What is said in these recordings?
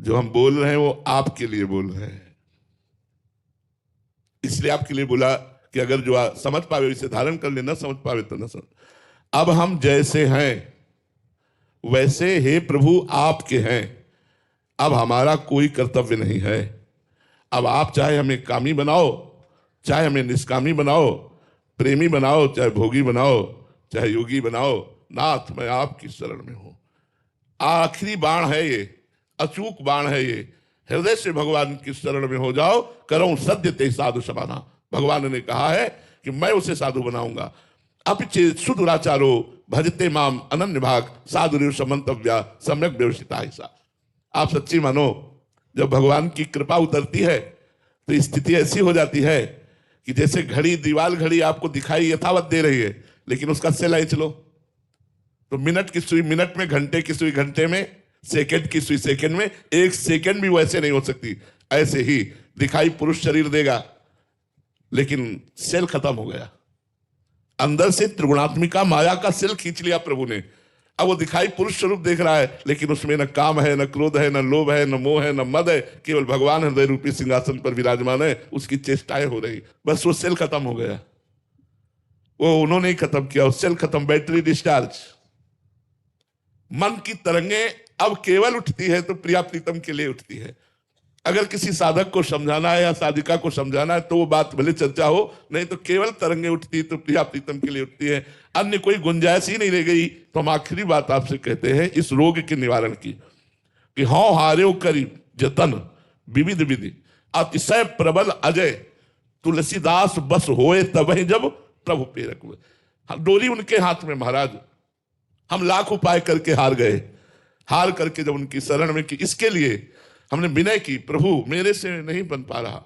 जो हम बोल रहे हैं वो आपके लिए बोल रहे हैं, इसलिए आपके लिए बोला कि अगर जो समझ पावे इसे धारण कर ले, न समझ पावे तो न समझ। अब हम जैसे हैं वैसे हे प्रभु आपके हैं, अब हमारा कोई कर्तव्य नहीं है। अब आप चाहे हमें कामी बनाओ, चाहे हमें निष्कामी बनाओ, प्रेमी बनाओ, चाहे भोगी बनाओ, चाहे योगी बनाओ, नाथ मैं आपकी शरण में हूं। आखिरी बाण है ये, अचूक बाण है ये। हृदय से भगवान की शरण में हो जाओ, करो सद्य ते साधु समाना। भगवान ने कहा है कि मैं उसे साधु बनाऊंगा। अपिचे सुदुराचारो भजते माम अनन्य भाग साधु समंतव्या सम्यक व्यवस्थिता ऐसा। आप सच्ची मानो, जब भगवान की कृपा उतरती है तो स्थिति ऐसी हो जाती है कि जैसे घड़ी, दीवाल घड़ी आपको दिखाई यथावत दे रही है, लेकिन उसका सेल खींच लो तो मिनट की सुई मिनट में, घंटे की सुई घंटे में, सेकंड की सुई सेकंड में, एक सेकंड भी वैसे नहीं हो सकती। ऐसे ही दिखाई पुरुष शरीर देगा, लेकिन सेल खत्म हो गया। अंदर से त्रिगुणात्मिका माया का सेल खींच लिया प्रभु ने। अब वो दिखाई पुरुष स्वरूप देख रहा है, लेकिन उसमें न काम है, न क्रोध है, न लोभ है, न मोह है, न मद है। केवल भगवान हृदय रूपी सिंहासन पर विराजमान है, उसकी चेष्टाएं हो रही। बस वो सेल खत्म हो गया। वो उन्होंने ही खत्म किया, वो सेल खत्म, बैटरी डिस्चार्ज। मन की तरंगे अब केवल उठती है तो प्रिया प्रीतम के लिए उठती है। अगर किसी साधक को समझाना है या साधिका को समझाना है तो वो बात भले चर्चा हो, नहीं तो केवल तरंगे उठती तो प्रिया प्रीतम के लिए उठती है। अन्य कोई गुंजाइश ही नहीं रह गई। तो हम आखिरी बात आपसे कहते हैं इस रोग के निवारण की, कि हौ हार्यो करी जतन विविध विधि अतिशय प्रबल अजय तुलसीदास बस होए तब जब प्रभु प्रेरक हुए। डोरी उनके हाथ में महाराज, हम लाख उपाय करके हार गए। हार करके जब उनकी शरण में की, इसके लिए हमने विनय की, प्रभु मेरे से नहीं बन पा रहा।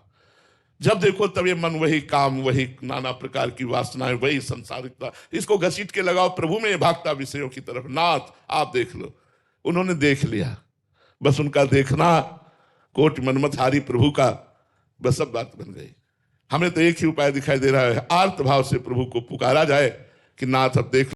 जब देखो तब ये मन वही काम, वही नाना प्रकार की वासनाएं, वही संसारिकता, इसको घसीट के लगाओ प्रभु में भागता विषयों की तरफ। नाथ आप देख लो। उन्होंने देख लिया, बस उनका देखना कोट मनमतहारी प्रभु का, बस सब बात बन गई। हमें तो एक ही उपाय दिखाई दे रहा है, आर्त भाव से प्रभु को पुकारा जाए कि नाथ अब देख